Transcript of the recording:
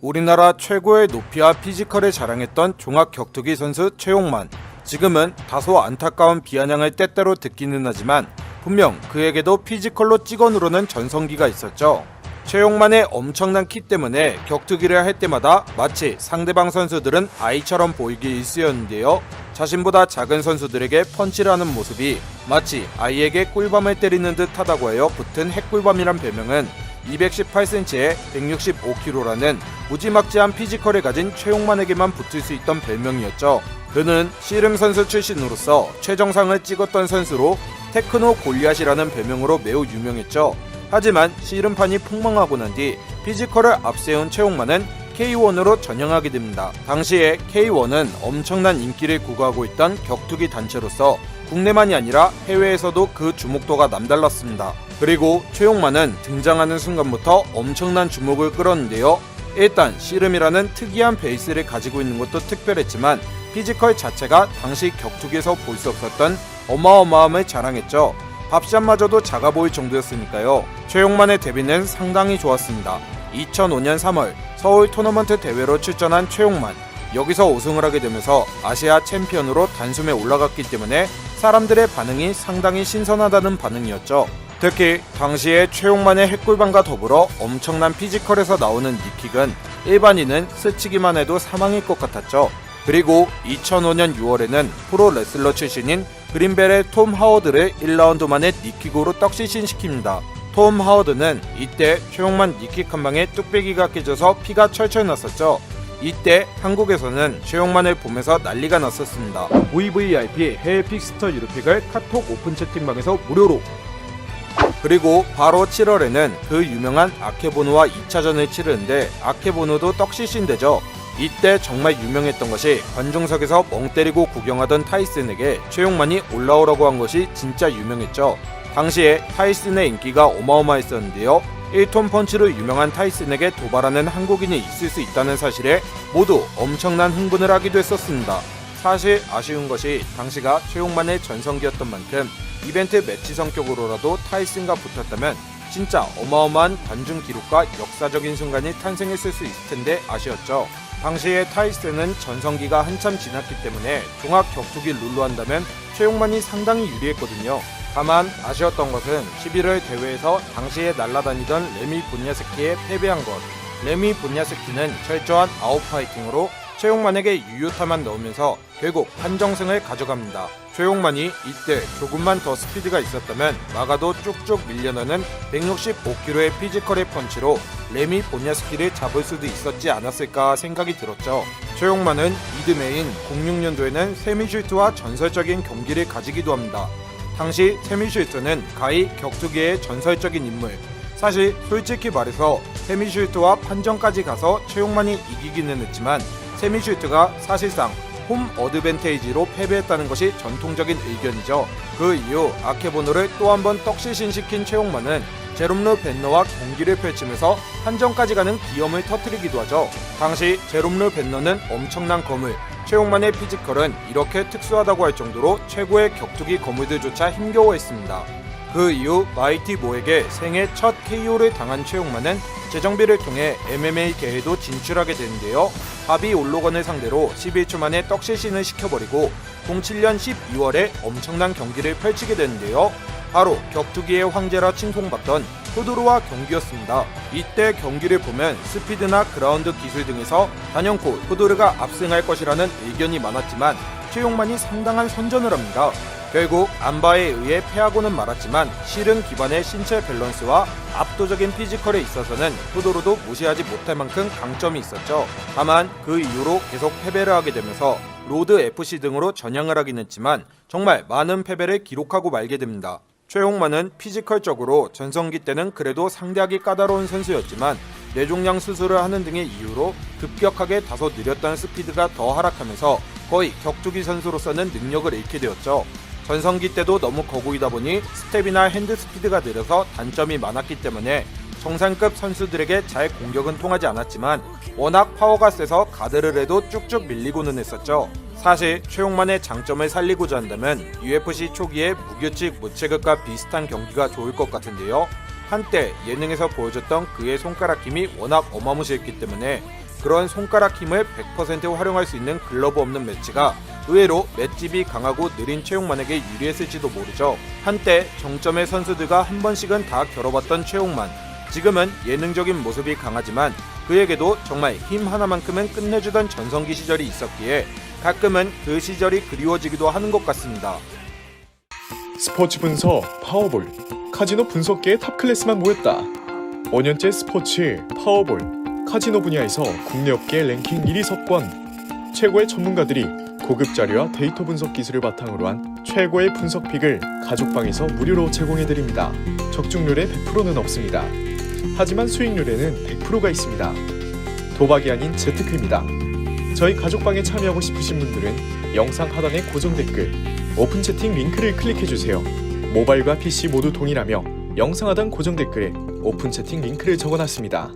우리나라 최고의 높이와 피지컬을 자랑했던 종합격투기 선수 최용만. 지금은 다소 안타까운 비아냥을 때때로 듣기는 하지만 분명 그에게도 피지컬로 찍어 누르는 전성기가 있었죠. 최용만의 엄청난 키 때문에 격투기를 할 때마다 마치 상대방 선수들은 아이처럼 보이기 일쑤였는데요. 자신보다 작은 선수들에게 펀치를 하는 모습이 마치 아이에게 꿀밤을 때리는 듯 하다고 하여 붙은 핵꿀밤이란 별명은 218cm에 165kg라는 무지막지한 피지컬을 가진 최용만에게만 붙을 수 있던 별명이었죠. 그는 씨름 선수 출신으로서 최정상을 찍었던 선수로 테크노 골리앗이라는 별명으로 매우 유명했죠. 하지만 씨름판이 폭망하고 난 뒤 피지컬을 앞세운 최용만은 K1으로 전향하게 됩니다. 당시에 K1은 엄청난 인기를 구가하고 있던 격투기 단체로서 국내만이 아니라 해외에서도 그 주목도가 남달랐습니다. 그리고 최용만은 등장하는 순간부터 엄청난 주목을 끌었는데요. 일단 씨름이라는 특이한 베이스를 가지고 있는 것도 특별했지만 피지컬 자체가 당시 격투기에서 볼 수 없었던 어마어마함을 자랑했죠. 밥샷마저도 작아 보일 정도였으니까요. 최용만의 데뷔는 상당히 좋았습니다. 2005년 3월 서울 토너먼트 대회로 출전한 최용만. 여기서 우승을 하게 되면서 아시아 챔피언으로 단숨에 올라갔기 때문에 사람들의 반응이 상당히 신선하다는 반응이었죠. 특히 당시에 최용만의 핵꿀밤과 더불어 엄청난 피지컬에서 나오는 니킥은 일반인은 스치기만 해도 사망일 것 같았죠. 그리고 2005년 6월에는 프로 레슬러 출신인 그린벨의 톰 하워드를 1라운드 만에 니킥으로 떡시신시킵니다. 톰 하워드는 이때 최용만 니킥 한 방에 뚝배기가 깨져서 피가 철철 났었죠. 이때 한국에서는 최용만을 보면서 난리가 났었습니다. VVIP 해외 픽스터 유료픽을 카톡 오픈 채팅방에서 무료로. 그리고 바로 7월에는 그 유명한 아케보노와 2차전을 치르는데 아케보노도 떡시신되죠. 이때 정말 유명했던 것이 관중석에서 멍 때리고 구경하던 타이슨에게 최용만이 올라오라고 한 것이 진짜 유명했죠. 당시에 타이슨의 인기가 어마어마했었는데요. 1톤 펀치로 유명한 타이슨에게 도발하는 한국인이 있을 수 있다는 사실에 모두 엄청난 흥분을 하기도 했었습니다. 사실 아쉬운 것이 당시가 최용만의 전성기였던 만큼 이벤트 매치 성격으로라도 타이슨과 붙었다면 진짜 어마어마한 관중 기록과 역사적인 순간이 탄생했을 수 있을 텐데 아쉬웠죠. 당시에 타이슨은 전성기가 한참 지났기 때문에 종합 격투기 룰로 한다면 최용만이 상당히 유리했거든요. 다만 아쉬웠던 것은 11월 대회에서 당시에 날아다니던 레미 본야스키에 패배한 것. 레미 본야스키는 철저한 아웃파이팅으로 최용만에게 유효타만 넣으면서 결국 판정승을 가져갑니다. 최용만이 이때 조금만 더 스피드가 있었다면 막아도 쭉쭉 밀려나는 165kg의 피지컬의 펀치로 레미 본야스키를 잡을 수도 있었지 않았을까 생각이 들었죠. 최용만은 이듬해인 06년도에는 세미슈트와 전설적인 경기를 가지기도 합니다. 당시 세미슈트는 가히 격투기의 전설적인 인물. 사실 솔직히 말해서 세미슈트와 판정까지 가서 최용만이 이기기는 했지만 세미슈트가 사실상 홈 어드밴테이지로 패배했다는 것이 전통적인 의견이죠. 그 이후 아케보노를 또 한 번 떡시신시킨 최용만은 제롬르 벤너와 경기를 펼치면서 판정까지 가는 기염을 터뜨리기도 하죠. 당시 제롬르 벤너는 엄청난 거물, 최용만의 피지컬은 이렇게 특수하다고 할 정도로 최고의 격투기 거물들조차 힘겨워했습니다. 그 이후 마이티 모에게 생애 첫 KO를 당한 최용만은 재정비를 통해 MMA계에도 진출하게 되는데요. 바비 올로건을 상대로 11초 만에 떡시신을 시켜버리고 07년 12월에 엄청난 경기를 펼치게 되는데요. 바로 격투기의 황제라 칭송받던 호두르와 경기였습니다. 이때 경기를 보면 스피드나 그라운드 기술 등에서 단연코 호두르가 압승할 것이라는 의견이 많았지만 최용만이 상당한 선전을 합니다. 결국 안바에 의해 패하고는 말았지만 실은 기반의 신체 밸런스와 압도적인 피지컬에 있어서는 호도로도 무시하지 못할 만큼 강점이 있었죠. 다만 그 이후로 계속 패배를 하게 되면서 로드 FC 등으로 전향을 하긴 했지만 정말 많은 패배를 기록하고 말게 됩니다. 최용만은 피지컬적으로 전성기 때는 그래도 상대하기 까다로운 선수였지만 뇌종양 수술을 하는 등의 이유로 급격하게 다소 느렸던 스피드가 더 하락하면서 거의 격투기 선수로서는 능력을 잃게 되었죠. 전성기 때도 너무 거구이다 보니 스텝이나 핸드 스피드가 느려서 단점이 많았기 때문에 정상급 선수들에게 잘 공격은 통하지 않았지만 워낙 파워가 세서 가드를 해도 쭉쭉 밀리고는 했었죠. 사실 최용만의 장점을 살리고자 한다면 UFC 초기에 무규칙 무체급과 비슷한 경기가 좋을 것 같은데요. 한때 예능에서 보여줬던 그의 손가락 힘이 워낙 어마무시했기 때문에 그런 손가락 힘을 100% 활용할 수 있는 글러브 없는 맷지가 의외로 맷집이 강하고 느린 최용만에게 유리했을지도 모르죠. 한때 정점의 선수들과 한 번씩은 다 겨뤄봤던 최용만. 지금은 예능적인 모습이 강하지만 그에게도 정말 힘 하나만큼은 끝내주던 전성기 시절이 있었기에 가끔은 그 시절이 그리워지기도 하는 것 같습니다. 스포츠 분석 파워볼, 카지노 분석계의 탑클래스만 모였다. 5년째 스포츠, 파워볼, 카지노 분야에서 국내 업계 랭킹 1위 석권. 최고의 전문가들이 고급 자료와 데이터 분석 기술을 바탕으로 한 최고의 분석픽을 가족방에서 무료로 제공해드립니다. 적중률에 100%는 없습니다. 하지만 수익률에는 100%가 있습니다. 도박이 아닌 재테크입니다. 저희 가족방에 참여하고 싶으신 분들은 영상 하단의 고정 댓글, 오픈 채팅 링크를 클릭해주세요. 모바일과 PC 모두 동일하며 영상 하단 고정 댓글에 오픈 채팅 링크를 적어놨습니다.